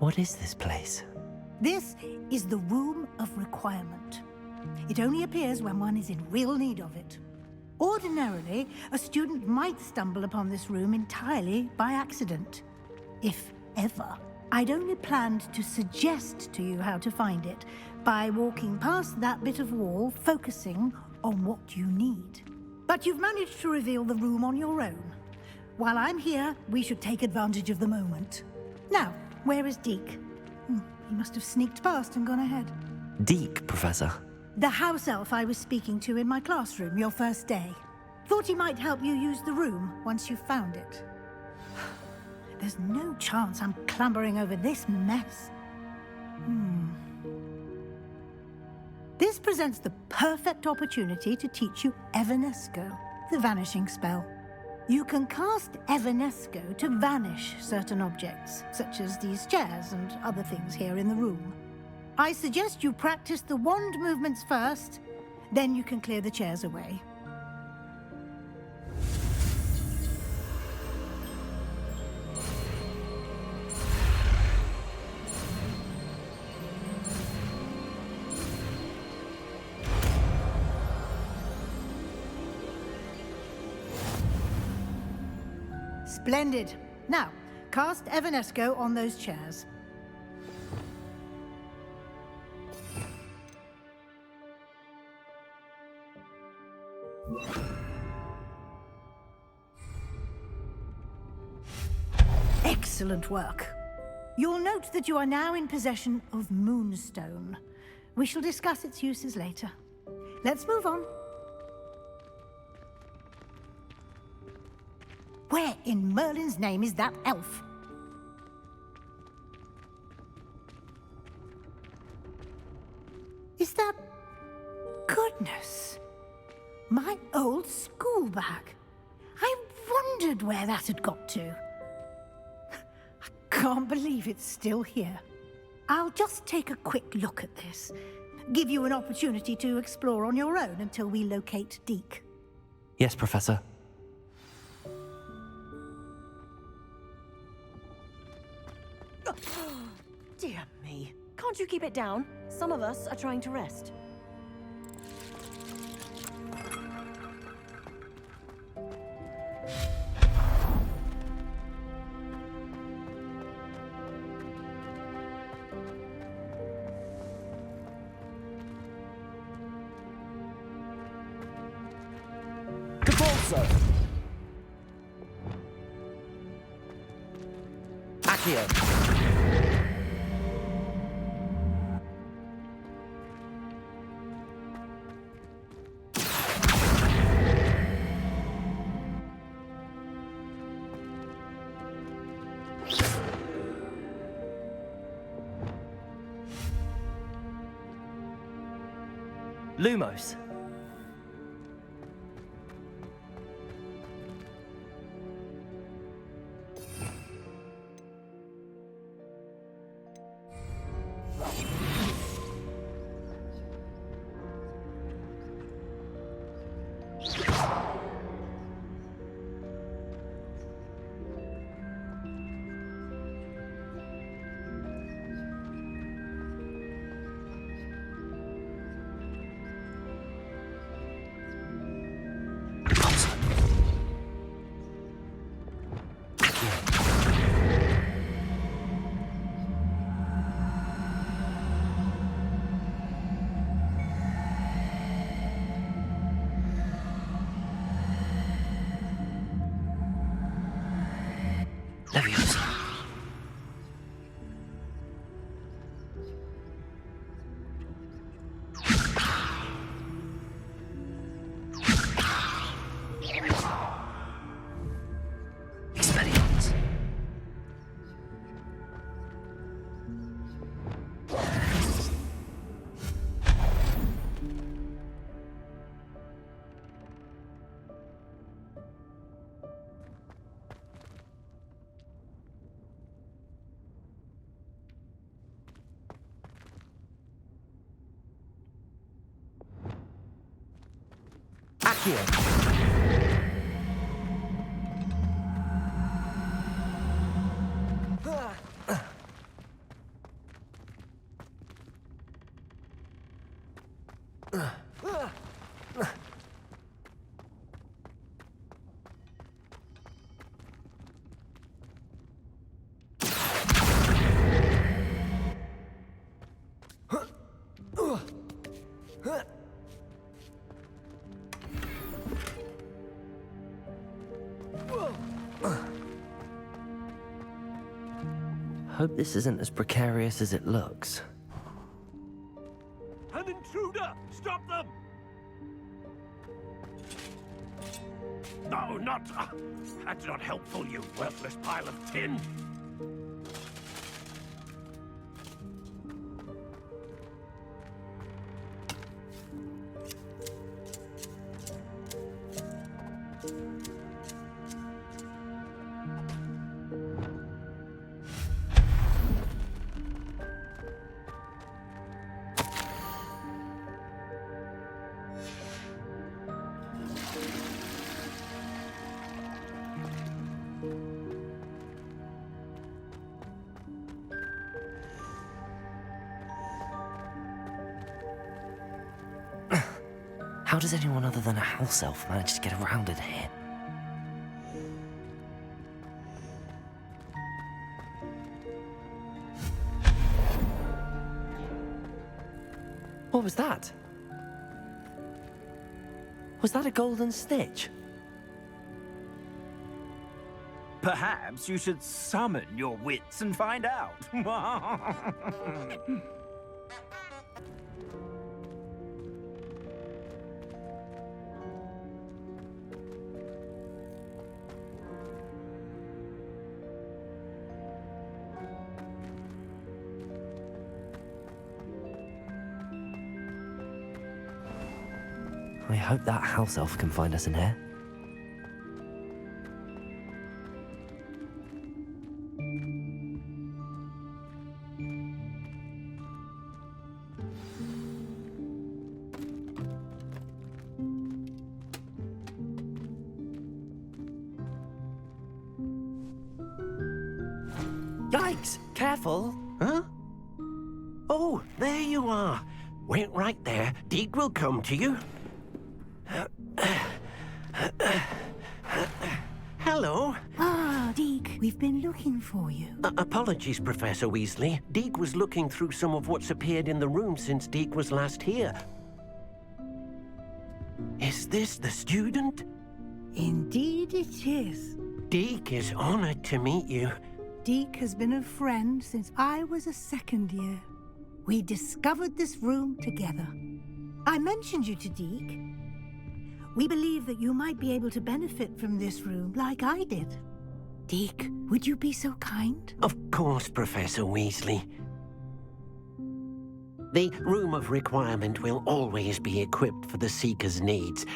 What is this place? This is the Room of Requirement. It only appears when one is in real need of it. Ordinarily, a student might stumble upon this room entirely by accident, if ever. I'd only planned to suggest to you how to find it by walking past that bit of wall, focusing on what you need. But you've managed to reveal the room on your own. While I'm here, we should take advantage of the moment. Now, where is Deke? He must have sneaked past and gone ahead. Deke, Professor. The house elf I was speaking to in my classroom your first day. Thought he might help you use the room once you found it. There's no chance I'm clambering over this mess. This presents the perfect opportunity to teach you Evanesco, the vanishing spell. You can cast Evanesco to vanish certain objects, such as these chairs and other things here in the room. I suggest you practice the wand movements first, then you can clear the chairs away. Splendid. Now, cast Evanesco on those chairs. Excellent work. You'll note that you are now in possession of Moonstone. We shall discuss its uses later. Let's move on. Where in Merlin's name is that elf? Is that... Goodness! My old school bag. I wondered where that had got to. I can't believe it's still here. I'll just take a quick look at this. Give you an opportunity to explore on your own until we locate Deke. Yes, Professor. Dear me. Can't you keep it down? Some of us are trying to rest. Accio. Lumos. Leviosa. Experience. Accio. Hope this isn't as precarious as it looks. An intruder! Stop them! No, not... that's not helpful, you worthless pile of tin! How does anyone other than a house elf manage to get around in here? What was that? Was that a golden snitch? Perhaps you should summon your wits and find out. I hope that house elf can find us in here. Yikes! Careful! Huh? Oh, there you are. Wait right there. Deke will come to you. Hello. Ah, Deke, we've been looking for you. Apologies, Professor Weasley. Deke was looking through some of what's appeared in the room since Deke was last here. Is this the student? Indeed it is. Deke is honored to meet you. Deke has been a friend since I was a second year. We discovered this room together. I mentioned you to Deke. We believe that you might be able to benefit from this room like I did. Deke, would you be so kind? Of course, Professor Weasley. The Room of Requirement will always be equipped for the Seeker's needs.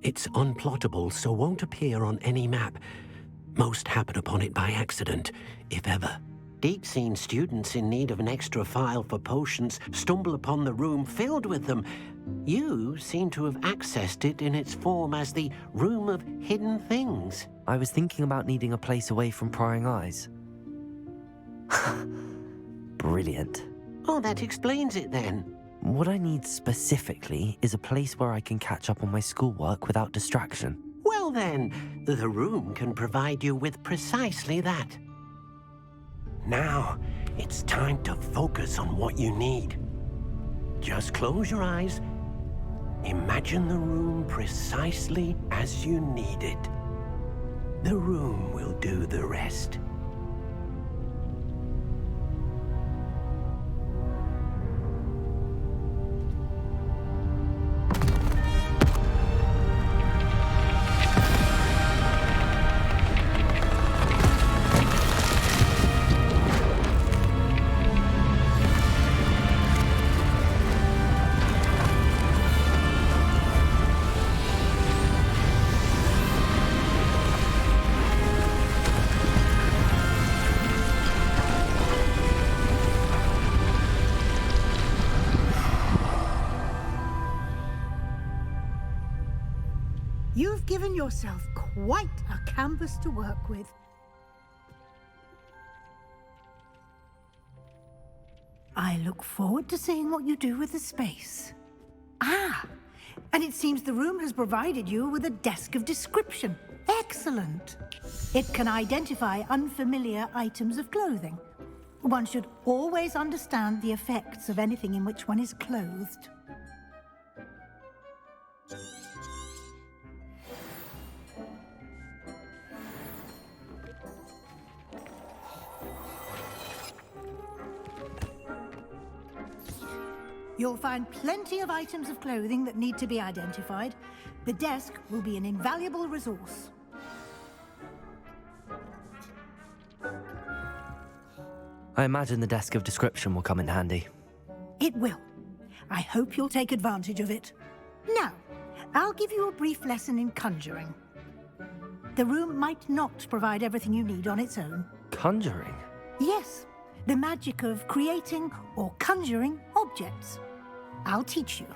It's unplottable, so won't appear on any map. Most happen upon it by accident, if ever. Deke's seen students in need of an extra file for potions stumble upon the room filled with them. You seem to have accessed it in its form as the Room of Hidden Things. I was thinking about needing a place away from prying eyes. Brilliant. Oh, that explains it then. What I need specifically is a place where I can catch up on my schoolwork without distraction. Well then, the room can provide you with precisely that. Now, it's time to focus on what you need. Just close your eyes. Imagine the room precisely as you need it. The room will do the rest. You've given yourself quite a canvas to work with. I look forward to seeing what you do with the space. Ah, and it seems the room has provided you with a desk of description. Excellent. It can identify unfamiliar items of clothing. One should always understand the effects of anything in which one is clothed. You'll find plenty of items of clothing that need to be identified. The desk will be an invaluable resource. I imagine the desk of description will come in handy. It will. I hope you'll take advantage of it. Now, I'll give you a brief lesson in conjuring. The room might not provide everything you need on its own. Conjuring? Yes, the magic of creating or conjuring objects. I'll teach you.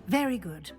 Very good.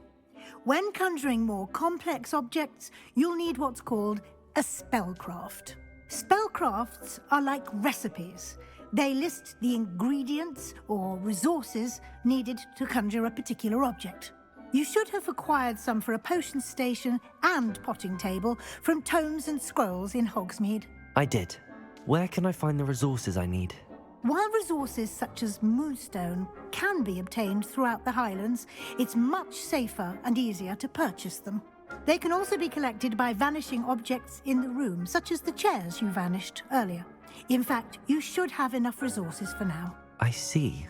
When conjuring more complex objects, you'll need what's called a spellcraft. Spellcrafts are like recipes. They list the ingredients or resources needed to conjure a particular object. You should have acquired some for a potion station and potting table from tomes and scrolls in Hogsmeade. I did. Where can I find the resources I need? While resources such as moonstone can be obtained throughout the Highlands, it's much safer and easier to purchase them. They can also be collected by vanishing objects in the room, such as the chairs you vanished earlier. In fact, you should have enough resources for now. I see.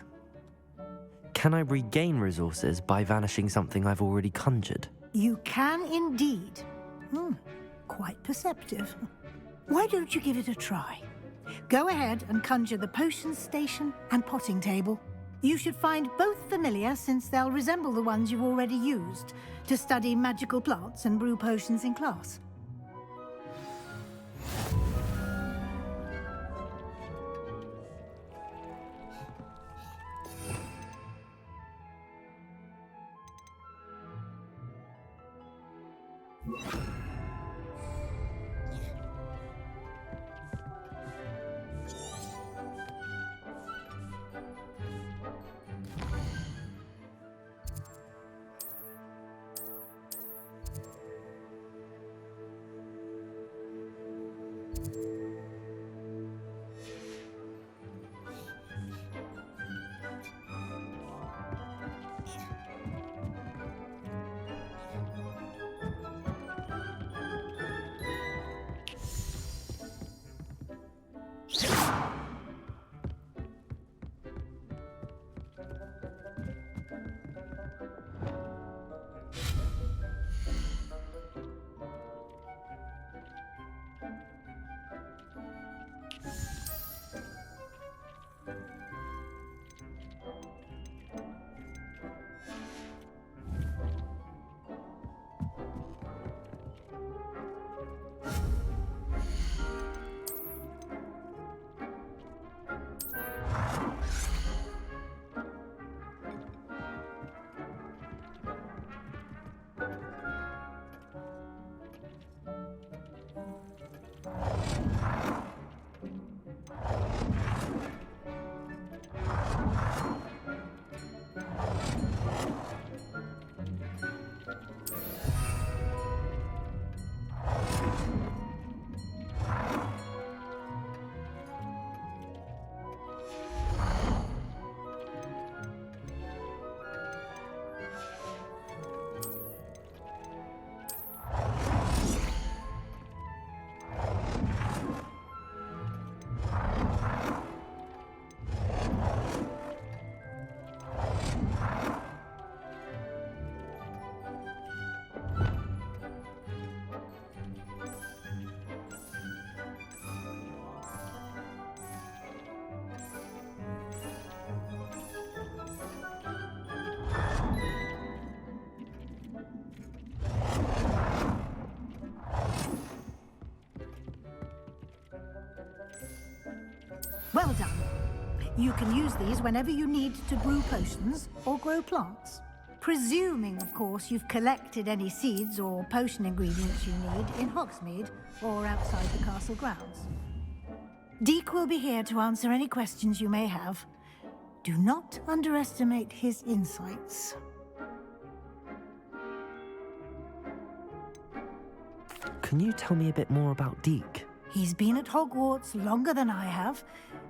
Can I regain resources by vanishing something I've already conjured? You can indeed. Quite perceptive. Why don't you give it a try? Go ahead and conjure the potion station and potting table. You should find both familiar, since they'll resemble the ones you've already used to study magical plants and brew potions in class. Well done. You can use these whenever you need to brew potions or grow plants. Presuming, of course, you've collected any seeds or potion ingredients you need in Hogsmeade or outside the castle grounds. Deke will be here to answer any questions you may have. Do not underestimate his insights. Can you tell me a bit more about Deke? He's been at Hogwarts longer than I have,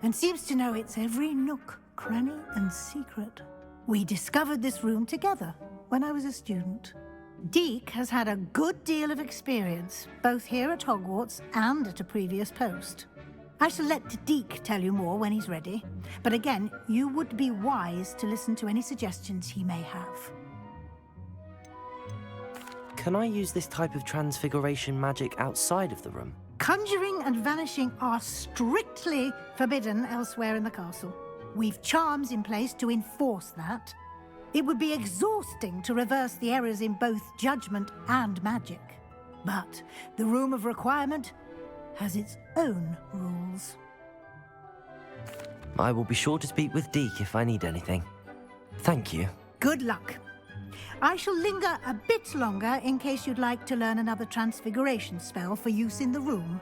and seems to know its every nook, cranny, and secret. We discovered this room together when I was a student. Deke has had a good deal of experience, both here at Hogwarts and at a previous post. I shall let Deke tell you more when he's ready, but again, you would be wise to listen to any suggestions he may have. Can I use this type of transfiguration magic outside of the room? Conjuring and vanishing are strictly forbidden elsewhere in the castle. We've charms in place to enforce that. It would be exhausting to reverse the errors in both judgment and magic. But the Room of Requirement has its own rules. I will be sure to speak with Deke if I need anything. Thank you. Good luck. I shall linger a bit longer in case you'd like to learn another transfiguration spell for use in the room.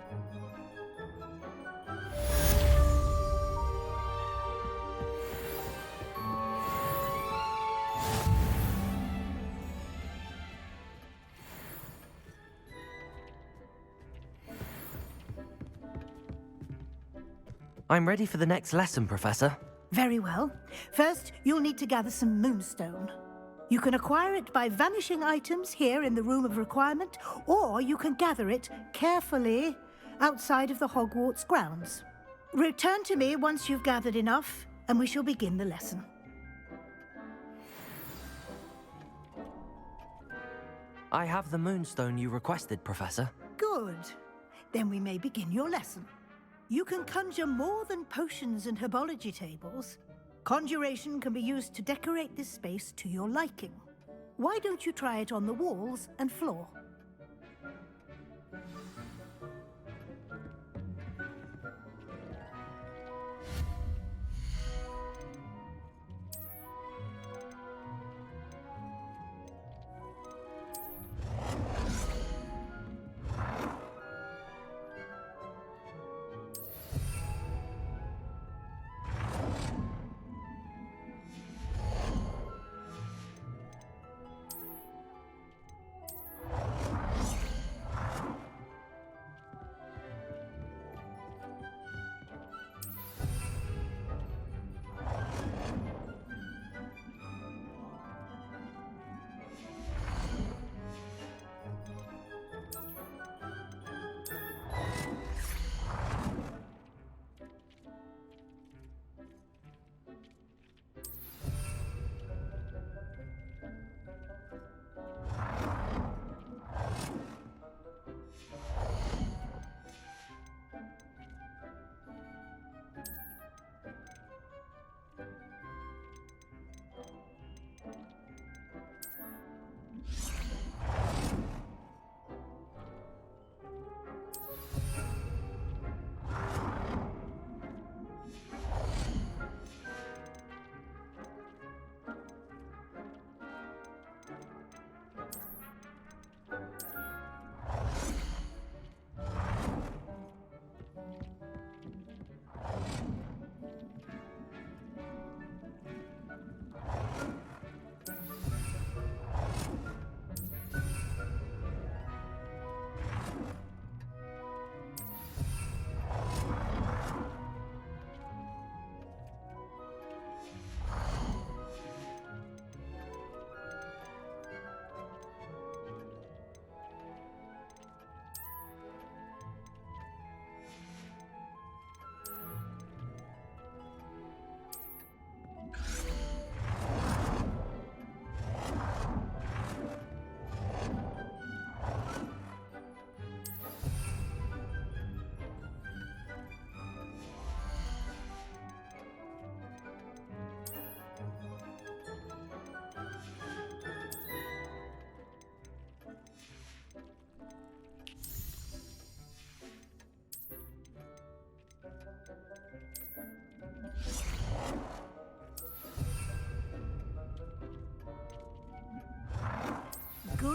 I'm ready for the next lesson, Professor. Very well. First, you'll need to gather some moonstone. You can acquire it by vanishing items here in the Room of Requirement, or you can gather it carefully outside of the Hogwarts grounds. Return to me once you've gathered enough, and we shall begin the lesson. I have the moonstone you requested, Professor. Good. Then we may begin your lesson. You can conjure more than potions and herbology tables. Conjuration can be used to decorate this space to your liking. Why don't you try it on the walls and floor?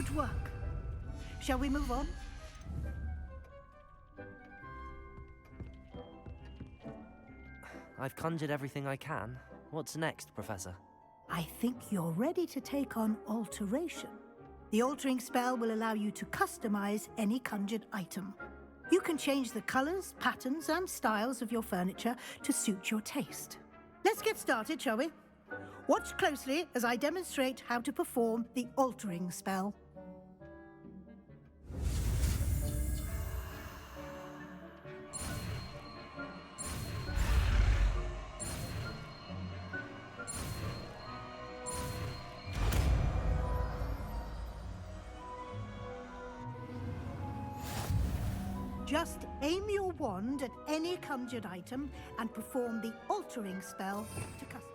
Good work. Shall we move on? I've conjured everything I can. What's next, Professor? I think you're ready to take on alteration. The altering spell will allow you to customize any conjured item. You can change the colors, patterns, and styles of your furniture to suit your taste. Let's get started, shall we? Watch closely as I demonstrate how to perform the altering spell. Just aim your wand at any conjured item and perform the altering spell to custom.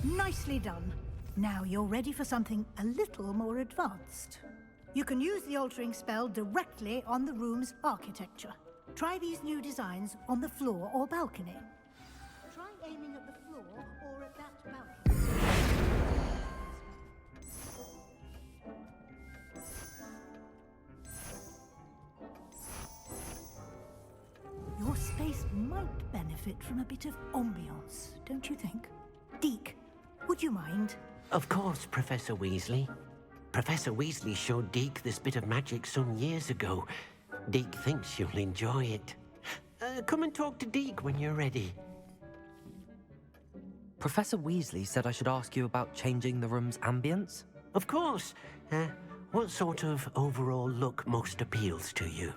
Nicely done. Now you're ready for something a little more advanced. You can use the altering spell directly on the room's architecture. Try these new designs on the floor or balcony. Try aiming at the floor or at that balcony. Your space might benefit from a bit of ambiance, don't you think? Deke, would you mind? Of course, Professor Weasley. Professor Weasley showed Deke this bit of magic some years ago. Deke thinks you'll enjoy it. Come and talk to Deke when you're ready. Professor Weasley said I should ask you about changing the room's ambience? Of course. What sort of overall look most appeals to you?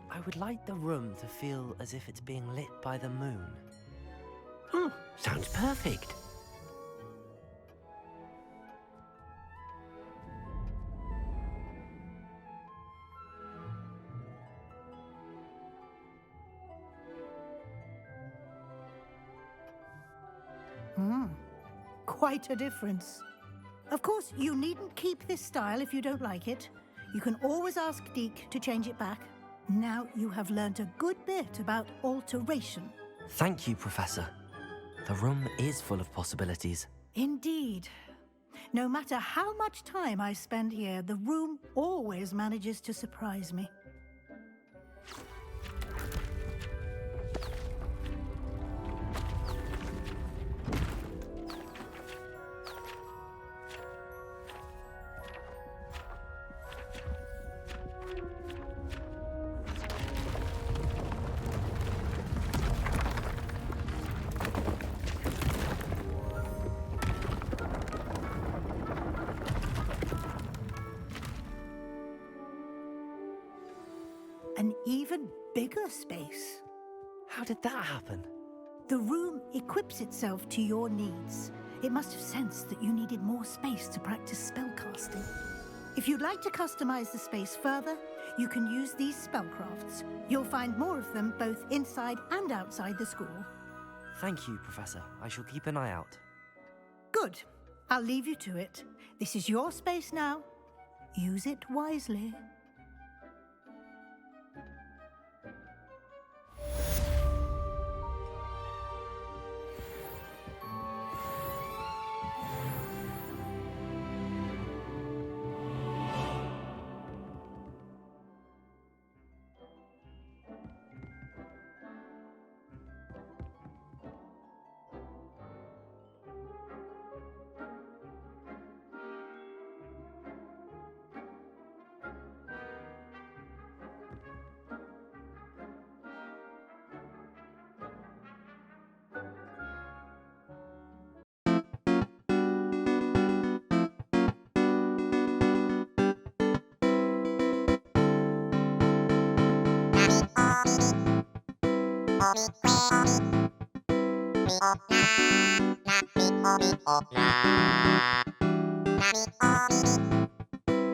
I would like the room to feel as if it's being lit by the moon. Oh, sounds perfect. Quite a difference. Of course, you needn't keep this style if you don't like it. You can always ask Deke to change it back. Now you have learnt a good bit about alteration. Thank you, Professor. The room is full of possibilities. Indeed. No matter how much time I spend here, the room always manages to surprise me. bigger space. How did that happen? The room equips itself to your needs. It must have sensed that you needed more space to practice spellcasting. If you'd like to customize the space further, you can use these spellcrafts. You'll find more of them both inside and outside the school. Thank you, Professor. I shall keep an eye out. Good. I'll leave you to it. This is your space now. Use it wisely.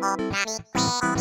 Nami